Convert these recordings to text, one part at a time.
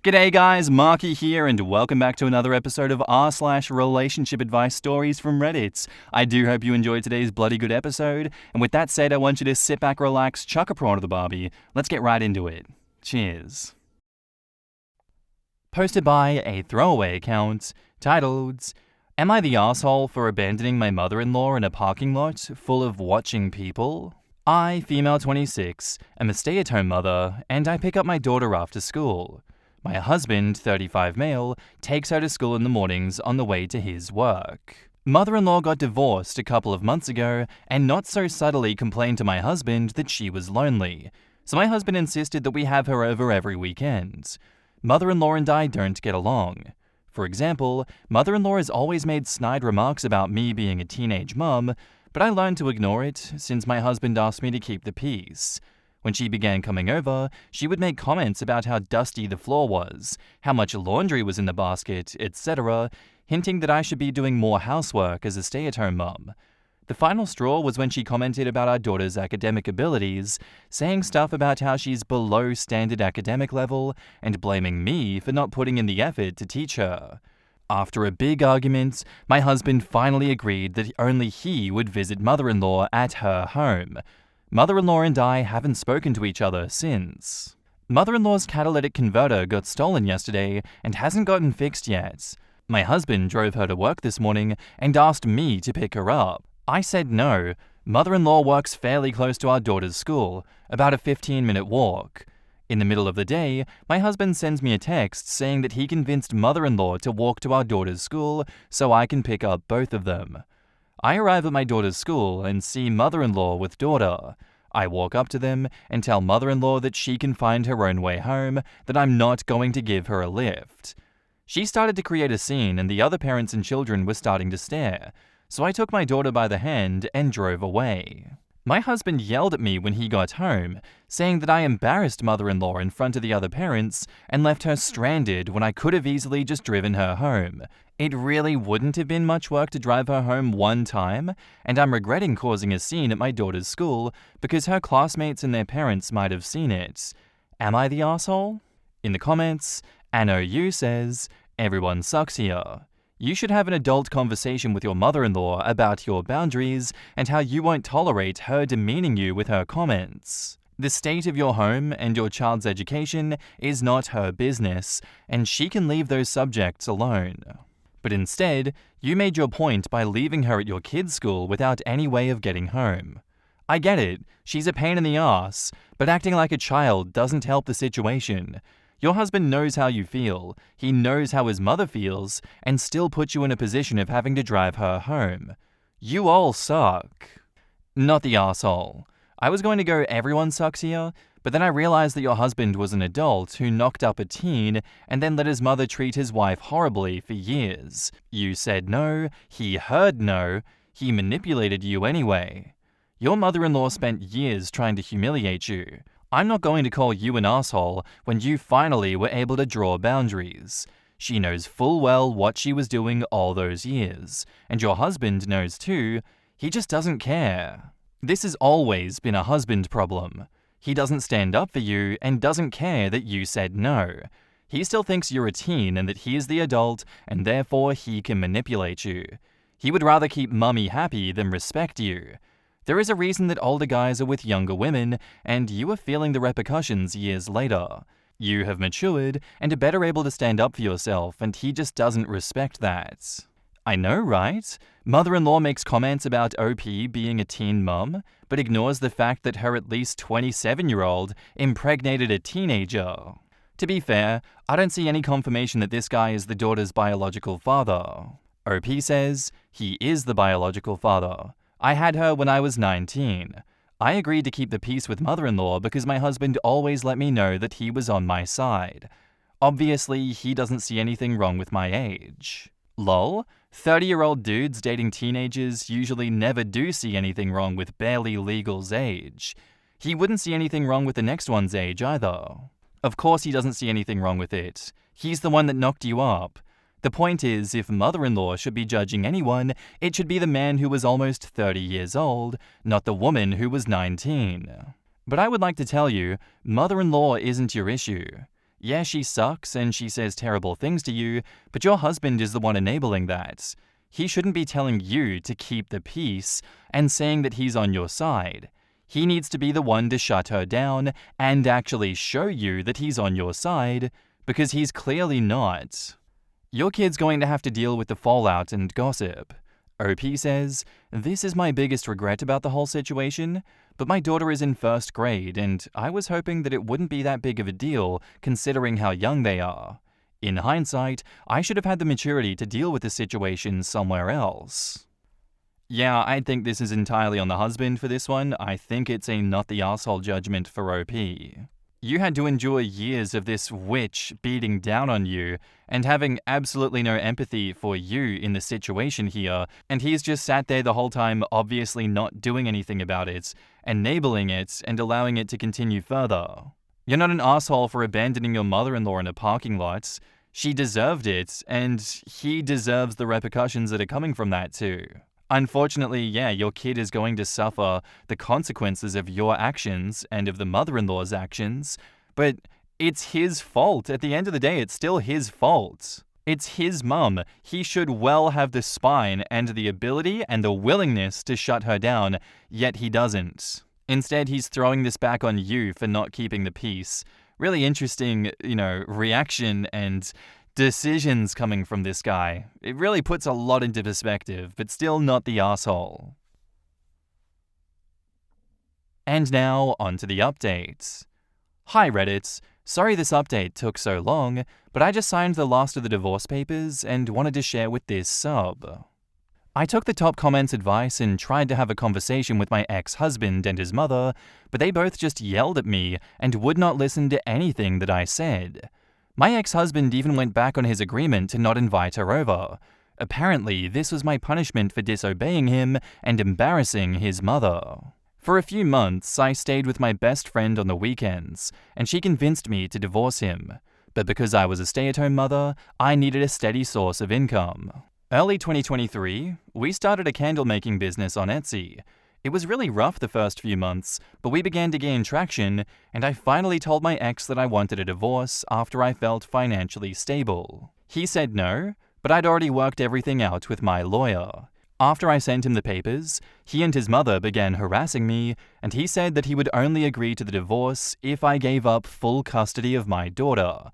G'day guys, Marky here, and welcome back to another episode of r/relationship advice stories from Reddit. I do hope you enjoyed today's bloody good episode, and with that said, I want you to sit back, relax, chuck a prawn to the barbie. Let's get right into it. Cheers. Posted by a throwaway account, titled, "Am I the asshole for abandoning my mother-in-law in a parking lot full of watching people? I, female 26, am a stay-at-home mother, and I pick up my daughter after school. My husband, 35 male, takes her to school in the mornings on the way to his work. Mother-in-law got divorced a couple of months ago and not so subtly complained to my husband that she was lonely, so my husband insisted that we have her over every weekend. Mother-in-law and I don't get along. For example, mother-in-law has always made snide remarks about me being a teenage mum, but I learned to ignore it since my husband asked me to keep the peace. When she began coming over, she would make comments about how dusty the floor was, how much laundry was in the basket, etc., hinting that I should be doing more housework as a stay-at-home mum. The final straw was when she commented about our daughter's academic abilities, saying stuff about how she's below standard academic level and blaming me for not putting in the effort to teach her. After a big argument, my husband finally agreed that only he would visit mother-in-law at her home. Mother-in-law and I haven't spoken to each other since. Mother-in-law's catalytic converter got stolen yesterday and hasn't gotten fixed yet. My husband drove her to work this morning and asked me to pick her up. I said no. Mother-in-law works fairly close to our daughter's school, about a 15-minute walk. In the middle of the day, my husband sends me a text saying that he convinced mother-in-law to walk to our daughter's school so I can pick up both of them. I arrive at my daughter's school and see mother-in-law with daughter. I walk up to them and tell mother-in-law that she can find her own way home, that I'm not going to give her a lift. She started to create a scene and the other parents and children were starting to stare, so I took my daughter by the hand and drove away. My husband yelled at me when he got home, saying that I embarrassed mother-in-law in front of the other parents and left her stranded when I could have easily just driven her home. It really wouldn't have been much work to drive her home one time, and I'm regretting causing a scene at my daughter's school because her classmates and their parents might have seen it. Am I the asshole? In the comments, AnOU says, "Everyone sucks here. You should have an adult conversation with your mother-in-law about your boundaries and how you won't tolerate her demeaning you with her comments. The state of your home and your child's education is not her business, and she can leave those subjects alone." But instead, you made your point by leaving her at your kid's school without any way of getting home. I get it, she's a pain in the ass, but acting like a child doesn't help the situation. Your husband knows how you feel, he knows how his mother feels, and still puts you in a position of having to drive her home. You all suck. Not the asshole. I was going to go everyone sucks here, but then I realized that your husband was an adult who knocked up a teen and then let his mother treat his wife horribly for years. You said no, he heard no, he manipulated you anyway. Your mother-in-law spent years trying to humiliate you. I'm not going to call you an asshole when you finally were able to draw boundaries. She knows full well what she was doing all those years, and your husband knows too, he just doesn't care. This has always been a husband problem. He doesn't stand up for you and doesn't care that you said no. He still thinks you're a teen and that he is the adult and therefore he can manipulate you. He would rather keep mummy happy than respect you. There is a reason that older guys are with younger women, and you are feeling the repercussions years later. You have matured and are better able to stand up for yourself, and he just doesn't respect that. I know, right? Mother-in-law makes comments about OP being a teen mum, but ignores the fact that her at least 27-year-old impregnated a teenager. To be fair, I don't see any confirmation that this guy is the daughter's biological father. OP says, he is the biological father. I had her when I was 19. I agreed to keep the peace with mother-in-law because my husband always let me know that he was on my side. Obviously, he doesn't see anything wrong with my age. Lol, 30-year-old dudes dating teenagers usually never do see anything wrong with barely legal's age. He wouldn't see anything wrong with the next one's age either. Of course he doesn't see anything wrong with it. He's the one that knocked you up. The point is, if mother-in-law should be judging anyone, it should be the man who was almost 30 years old, not the woman who was 19. But I would like to tell you, mother-in-law isn't your issue. Yeah, she sucks and she says terrible things to you, but your husband is the one enabling that. He shouldn't be telling you to keep the peace and saying that he's on your side. He needs to be the one to shut her down and actually show you that he's on your side, because he's clearly not. Your kid's going to have to deal with the fallout and gossip. OP says, "This is my biggest regret about the whole situation, but my daughter is in first grade and I was hoping that it wouldn't be that big of a deal considering how young they are. In hindsight, I should have had the maturity to deal with the situation somewhere else." Yeah, I think this is entirely on the husband for this one. I think it's a not the asshole judgment for OP. You had to endure years of this witch beating down on you and having absolutely no empathy for you in the situation here, and he's just sat there the whole time obviously not doing anything about it, enabling it and allowing it to continue further. You're not an asshole for abandoning your mother-in-law in a parking lot. She deserved it, and he deserves the repercussions that are coming from that too. Unfortunately, yeah, your kid is going to suffer the consequences of your actions and of the mother-in-law's actions, but it's his fault. At the end of the day, it's still his fault. It's his mum. He should well have the spine and the ability and the willingness to shut her down, yet he doesn't. Instead, he's throwing this back on you for not keeping the peace. Really interesting, reaction and decisions coming from this guy. It really puts a lot into perspective, but still not the asshole. And now, onto the updates. Hi Reddit, sorry this update took so long, but I just signed the last of the divorce papers and wanted to share with this sub. I took the top comments advice and tried to have a conversation with my ex-husband and his mother, but they both just yelled at me and would not listen to anything that I said. My ex-husband even went back on his agreement to not invite her over. Apparently, this was my punishment for disobeying him and embarrassing his mother. For a few months, I stayed with my best friend on the weekends, and she convinced me to divorce him. But because I was a stay-at-home mother, I needed a steady source of income. Early 2023, we started a candle-making business on Etsy. It was really rough the first few months, but we began to gain traction, and I finally told my ex that I wanted a divorce after I felt financially stable. He said no, but I'd already worked everything out with my lawyer. After I sent him the papers, he and his mother began harassing me, and he said that he would only agree to the divorce if I gave up full custody of my daughter.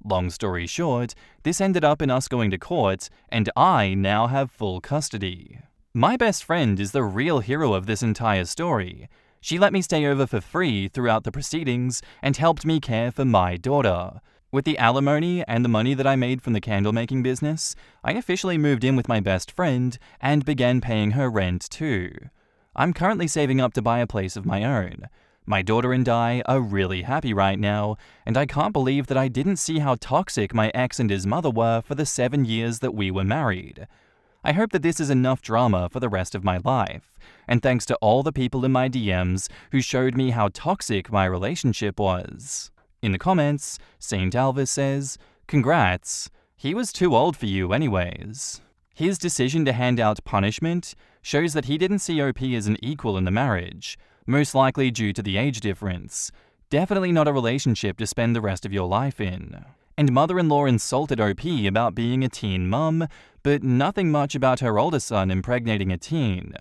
Long story short, this ended up in us going to court, and I now have full custody. My best friend is the real hero of this entire story. She let me stay over for free throughout the proceedings and helped me care for my daughter. With the alimony and the money that I made from the candle-making business, I officially moved in with my best friend and began paying her rent too. I'm currently saving up to buy a place of my own. My daughter and I are really happy right now, and I can't believe that I didn't see how toxic my ex and his mother were for the 7 years that we were married. I hope that this is enough drama for the rest of my life, and thanks to all the people in my DMs who showed me how toxic my relationship was. In the comments, Saint Alvis says, "Congrats, he was too old for you anyways." His decision to hand out punishment shows that he didn't see OP as an equal in the marriage, most likely due to the age difference. Definitely not a relationship to spend the rest of your life in. And mother-in-law insulted OP about being a teen mum, but nothing much about her older son impregnating a teen.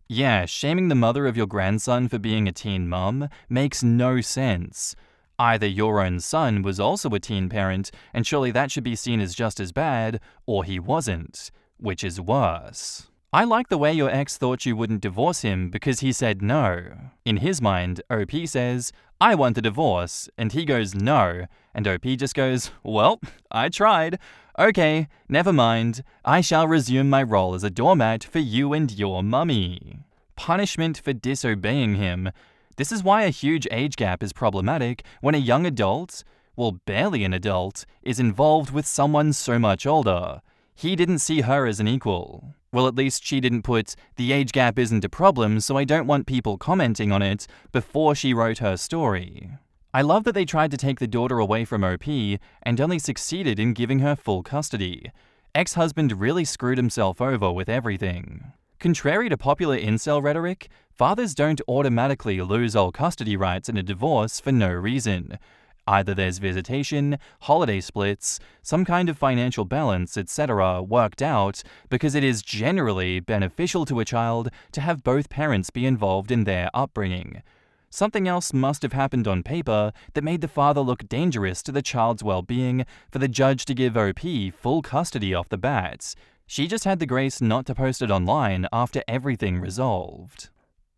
Yeah, shaming the mother of your grandson for being a teen mum makes no sense. Either your own son was also a teen parent, and surely that should be seen as just as bad, or he wasn't, which is worse. I like the way your ex thought you wouldn't divorce him because he said no. In his mind, OP says, "I want the divorce," and he goes no, and OP just goes, "Well, I tried. Okay, never mind. I shall resume my role as a doormat for you and your mummy." Punishment for disobeying him. This is why a huge age gap is problematic when a young adult, well, barely an adult, is involved with someone so much older. He didn't see her as an equal. Well, at least she didn't put, "The age gap isn't a problem, so I don't want people commenting on it," before she wrote her story. I love that they tried to take the daughter away from OP and only succeeded in giving her full custody. Ex-husband really screwed himself over with everything. Contrary to popular incel rhetoric, fathers don't automatically lose all custody rights in a divorce for no reason. Either there's visitation, holiday splits, some kind of financial balance, etc. worked out because it is generally beneficial to a child to have both parents be involved in their upbringing. Something else must have happened on paper that made the father look dangerous to the child's well-being for the judge to give OP full custody off the bat. She just had the grace not to post it online after everything resolved.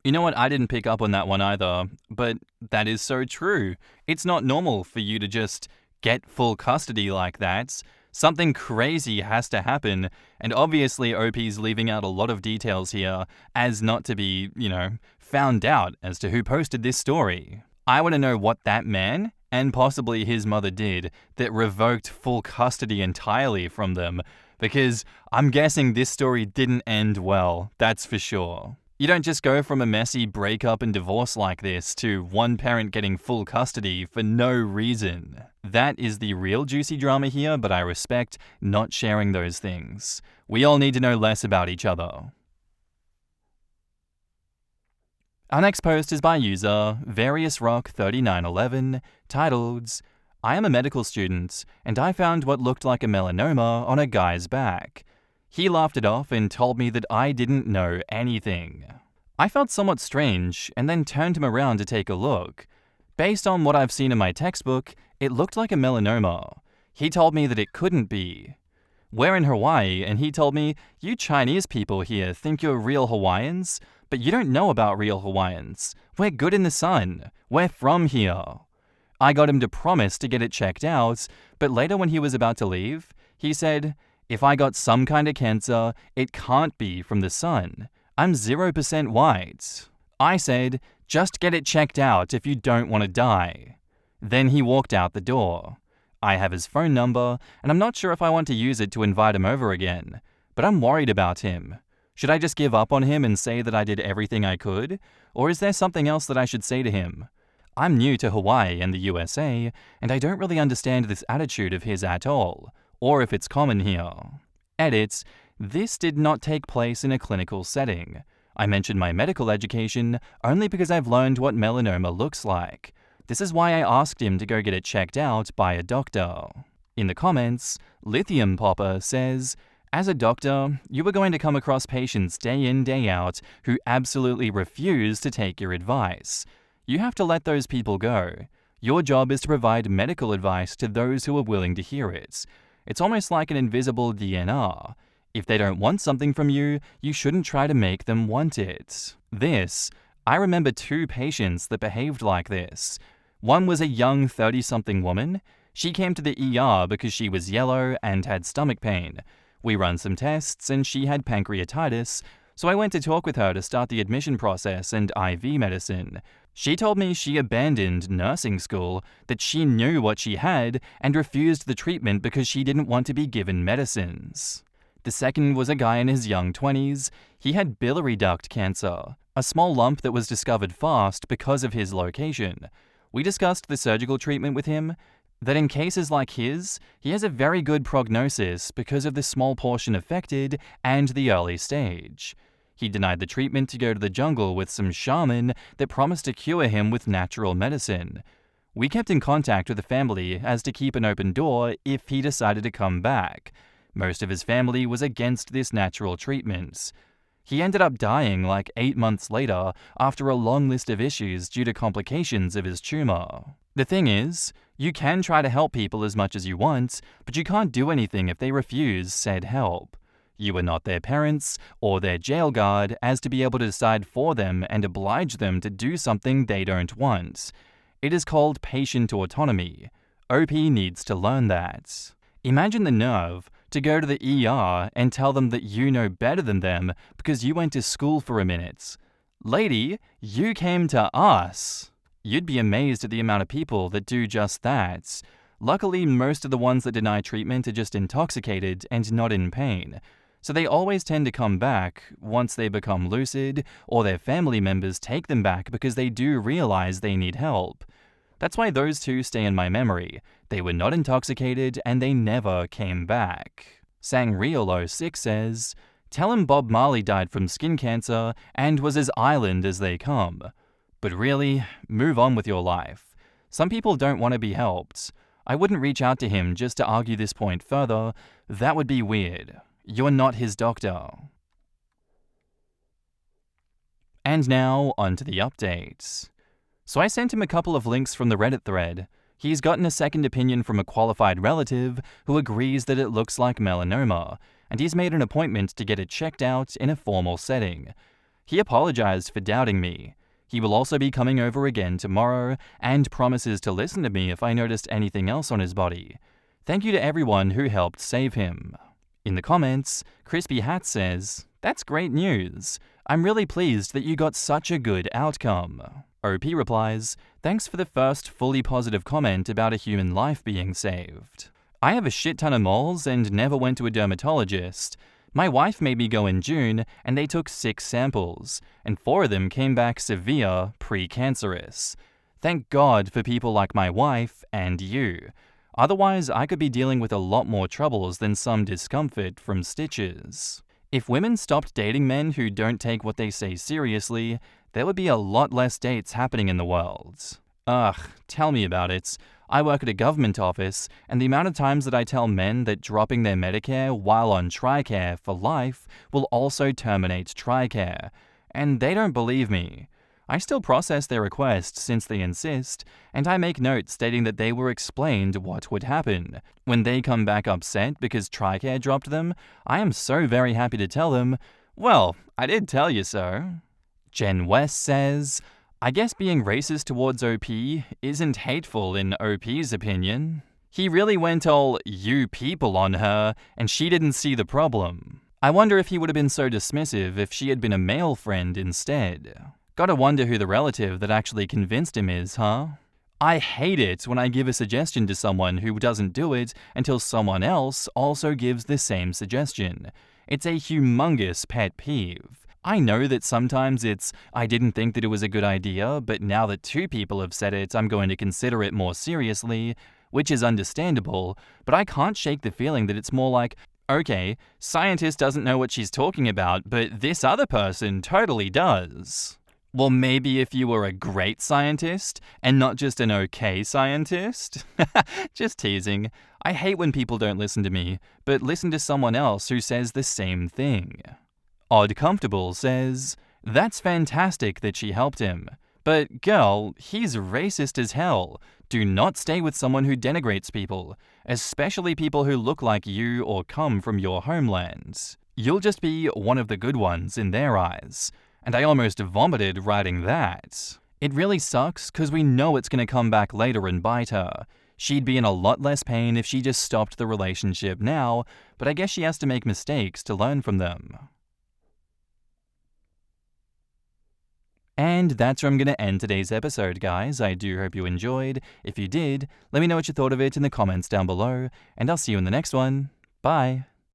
You know what, I didn't pick up on that one either, but that is so true. It's not normal for you to just get full custody like that. Something crazy has to happen, and obviously OP's leaving out a lot of details here as not to be, found out as to who posted this story. I want to know what that man, and possibly his mother, did that revoked full custody entirely from them, because I'm guessing this story didn't end well, that's for sure. You don't just go from a messy breakup and divorce like this to one parent getting full custody for no reason. That is the real juicy drama here, but I respect not sharing those things. We all need to know less about each other. Our next post is by user VariousRock3911, titled, I am a medical student, and I found what looked like a melanoma on a guy's back. He laughed it off and told me that I didn't know anything. I felt somewhat strange and then turned him around to take a look. Based on what I've seen in my textbook, it looked like a melanoma. He told me that it couldn't be. We're in Hawaii, and he told me, you Chinese people here think you're real Hawaiians, but you don't know about real Hawaiians. We're good in the sun. We're from here. I got him to promise to get it checked out, but later when he was about to leave, he said, if I got some kind of cancer, it can't be from the sun. I'm 0% white. I said, just get it checked out if you don't want to die. Then he walked out the door. I have his phone number, and I'm not sure if I want to use it to invite him over again, but I'm worried about him. Should I just give up on him and say that I did everything I could? Or is there something else that I should say to him? I'm new to Hawaii and the USA, and I don't really understand this attitude of his at all, or if it's common here. Edit, this did not take place in a clinical setting. I mentioned my medical education only because I've learned what melanoma looks like. This is why I asked him to go get it checked out by a doctor. In the comments, Lithium Popper says, as a doctor, you are going to come across patients day in, day out who absolutely refuse to take your advice. You have to let those people go. Your job is to provide medical advice to those who are willing to hear it. It's almost like an invisible DNR. If they don't want something from you, you shouldn't try to make them want it. I remember 2 patients that behaved like this. One was a young 30-something woman. She came to the ER because she was yellow and had stomach pain. We ran some tests and she had pancreatitis, so I went to talk with her to start the admission process and IV medicine. She told me she abandoned nursing school, that she knew what she had and refused the treatment because she didn't want to be given medicines. The second was a guy in his young 20s. He had biliary duct cancer, a small lump that was discovered fast because of his location. We discussed the surgical treatment with him, that in cases like his, he has a very good prognosis because of the small portion affected and the early stage. He denied the treatment to go to the jungle with some shaman that promised to cure him with natural medicine. We kept in contact with the family as to keep an open door if he decided to come back. Most of his family was against this natural treatment. He ended up dying like 8 months later after a long list of issues due to complications of his tumor. The thing is, you can try to help people as much as you want, but you can't do anything if they refuse said help. You are not their parents or their jail guard as to be able to decide for them and oblige them to do something they don't want. It is called patient autonomy. OP needs to learn that. Imagine the nerve to go to the ER and tell them that you know better than them because you went to school for a minute. Lady, you came to us. You'd be amazed at the amount of people that do just that. Luckily, most of the ones that deny treatment are just intoxicated and not in pain. So they always tend to come back once they become lucid or their family members take them back because they do realize they need help. That's why those 2 stay in my memory. They were not intoxicated and they never came back. Sangreal06 says, tell him Bob Marley died from skin cancer and was as island as they come. But really, move on with your life. Some people don't want to be helped. I wouldn't reach out to him just to argue this point further. That would be weird. You're not his doctor. And now, on to the updates. So I sent him a couple of links from the Reddit thread. He's gotten a second opinion from a qualified relative who agrees that it looks like melanoma, and he's made an appointment to get it checked out in a formal setting. He apologized for doubting me. He will also be coming over again tomorrow and promises to listen to me if I noticed anything else on his body. Thank you to everyone who helped save him. In the comments, Crispy Hat says, "That's great news. I'm really pleased that you got such a good outcome." OP replies, "Thanks for the first fully positive comment about a human life being saved. I have a shit ton of moles and never went to a dermatologist. My wife made me go in June and they took 6 samples, and 4 of them came back severe, precancerous. Thank God for people like my wife and you. Otherwise, I could be dealing with a lot more troubles than some discomfort from stitches. If women stopped dating men who don't take what they say seriously, there would be a lot less dates happening in the world." Ugh, tell me about it. I work at a government office, and the amount of times that I tell men that dropping their Medicare while on TRICARE for life will also terminate TRICARE, and they don't believe me. I still process their request since they insist, and I make notes stating that they were explained what would happen. When they come back upset because TRICARE dropped them, I am so very happy to tell them, "Well, I did tell you so." Jen West says, "I guess being racist towards OP isn't hateful in OP's opinion. He really went all 'you people' on her, and she didn't see the problem. I wonder if he would have been so dismissive if she had been a male friend instead. Gotta wonder who the relative that actually convinced him is, huh? I hate it when I give a suggestion to someone who doesn't do it until someone else also gives the same suggestion. It's a humongous pet peeve. I know that sometimes it's, I didn't think that it was a good idea, but now that 2 people have said it, I'm going to consider it more seriously, which is understandable, but I can't shake the feeling that it's more like, okay, scientist doesn't know what she's talking about, but this other person totally does. Well, maybe if you were a great scientist and not just an okay scientist? Just teasing. I hate when people don't listen to me, but listen to someone else who says the same thing." Odd Comfortable says, "That's fantastic that she helped him. But girl, he's racist as hell. Do not stay with someone who denigrates people, especially people who look like you or come from your homeland. You'll just be one of the good ones in their eyes." And I almost vomited writing that. It really sucks because we know it's going to come back later and bite her. She'd be in a lot less pain if she just stopped the relationship now, but I guess she has to make mistakes to learn from them. And that's where I'm going to end today's episode, guys. I do hope you enjoyed. If you did, let me know what you thought of it in the comments down below, and I'll see you in the next one. Bye.